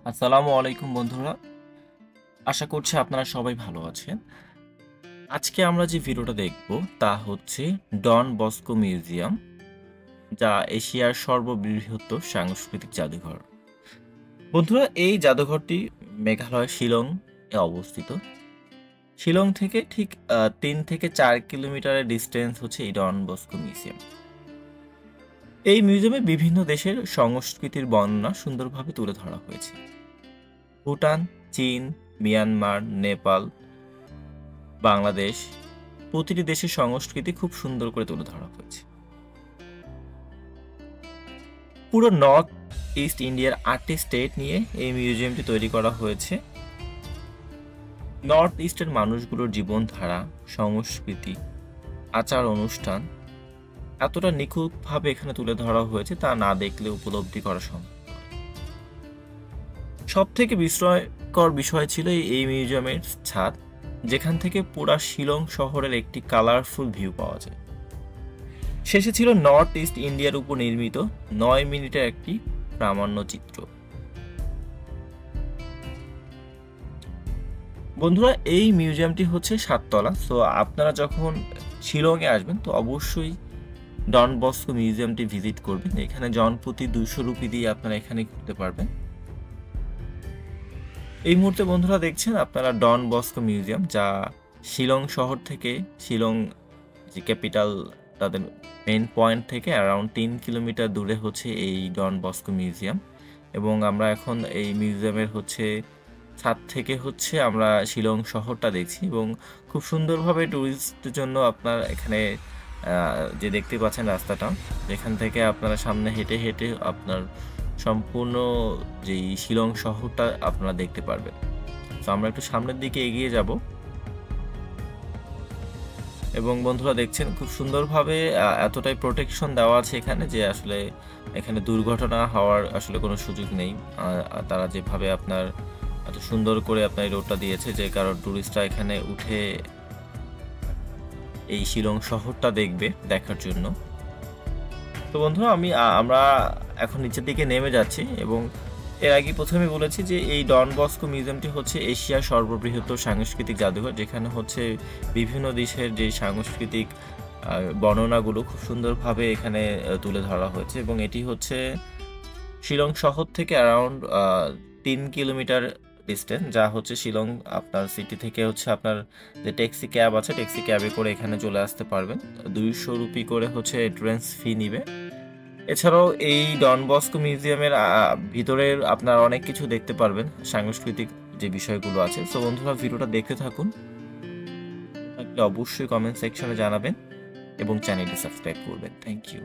আসসালামু আলাইকুম বন্ধুরা। আশা করছি আপনারা সবাই ভালো আছেন। আজকে আমরা যে ভিডিওটা দেখব তা হচ্ছে ডন বস্কো মিউজিয়াম, যা এশিয়ার সর্ববৃহৎ সাংস্কৃতিক জাদুঘর। বন্ধুরা, এই জাদুঘরটি মেঘালয়ের শিলং এ অবস্থিত। শিলং থেকে ঠিক ৩ থেকে ৪ কিলোমিটারের ডিস্টেন্স হচ্ছে এই ডন বস্কো মিউজিয়াম। এই মিউজিয়ামে বিভিন্ন দেশের সংস্কৃতির বর্ণনা সুন্দরভাবে তুলে ধরা হয়েছে। ভুটান, চীন, মিয়ানমার, নেপাল, বাংলাদেশ, প্রতিটি দেশের সংস্কৃতি খুব সুন্দর করে তুলে ধরা হয়েছে। পুরো নর্থ ইস্ট ইন্ডিয়ার ৮টি স্টেট নিয়ে এই মিউজিয়ামটি তৈরি করা হয়েছে। নর্থ ইস্টের মানুষগুলোর জীবনধারা, সংস্কৃতি, আচার অনুষ্ঠান এতটা নিখুঁতভাবে এখানে তুলে ধরা হয়েছে তা না দেখলে উপলব্ধি করা সম্ভব। সব থেকে বিস্ময়কর বিষয় ছিল এই মিউজিয়ামের ছাদ, যেখান থেকে পুরা শিলং শহরের একটি কালারফুল ভিউ পাওয়া যায়। শেষে ছিল নর্থ ইস্ট ইন্ডিয়ার উপর নির্মিত ৯ মিনিটের একটি প্রামাণ্য চিত্র। বন্ধুরা, এই মিউজিয়ামটি হচ্ছে ৭ তলা। সো আপনারা যখন শিলংয়ে আসবেন তো অবশ্যই ডন বস্কো মিউজিয়ামটি ভিজিট করবেন। এখানে জনপ্রতি ২০০ রুপি দিয়ে আপনারা এখানে ঘুরতে পারবেন। এই মুহূর্তে বন্ধুরা দেখছেন আপনারা ডন বস্কো মিউজিয়াম, যা শিলং শহর থেকে, শিলং যে ক্যাপিটাল, তাদের মেইন পয়েন্ট থেকে অ্যারাউন্ড ৩ কিলোমিটার দূরে হচ্ছে এই ডন বস্কো মিউজিয়াম। এবং আমরা এখন এই মিউজিয়ামের হচ্ছে ছাদ থেকে হচ্ছে আমরা শিলং শহরটা দেখছি এবং খুব সুন্দরভাবে ট্যুরিস্টদের জন্য আপনার এখানে যে দেখতে পাচ্ছেন রাস্তাটা, যেখান থেকে আপনারা সামনে হেঁটে হেঁটে আপনার সম্পূর্ণ যেই শিলং শহরটা আপনারা দেখতে পারবেন। তো আমরা একটু সামনের দিকে এগিয়ে যাব এবং বন্ধুরা দেখছেন খুব সুন্দরভাবে এতটাই প্রোটেকশন দেওয়া আছে এখানে যে আসলে এখানে দুর্ঘটনা হওয়ার আসলে কোনো সুযোগ নেই। তারা যেভাবে আপনার এত সুন্দর করে আপনার এই রোডটা দিয়েছে, যে কারণ ট্যুরিস্টরা এখানে উঠে এই শিলং শহরটা দেখার জন্য। তো বন্ধুরা, আমরা এখন নিচের দিকে নেমে যাচ্ছি এবং এর আগে প্রথমে বলেছি যে এই ডন বস্কো মিউজিয়ামটি হচ্ছে এশিয়ার সর্ববৃহৎ সাংস্কৃতিক জাদুঘর, যেখানে হচ্ছে বিভিন্ন দেশের যে সাংস্কৃতিক বর্ণনাগুলো খুব সুন্দরভাবে এখানে তুলে ধরা হয়েছে। এবং এটি হচ্ছে শিলং শহর থেকে অ্যারাউন্ড ৩ কিলোমিটার ডিস্টেন্স, যা হচ্ছে শিলং আপনার সিটি থেকে হচ্ছে আপনার যে ট্যাক্সি ক্যাব আছে, ট্যাক্সি ক্যাবে করে এখানে চলে আসতে পারবেন। ২০০ রুপি করে হচ্ছে এন্ট্রান্স ফি নিবে। এছাড়াও এই ডন বস্কো মিউজিয়ামের ভিতরের আপনারা অনেক কিছু দেখতে পারবেন, সাংস্কৃতিক যে বিষয়গুলো আছে। সো বন্ধুরা, ভিডিওটা দেখতে থাকুন, অবশ্যই কমেন্ট সেকশনে জানাবেন এবং চ্যানেলটি সাবস্ক্রাইব করবেন। Thank you.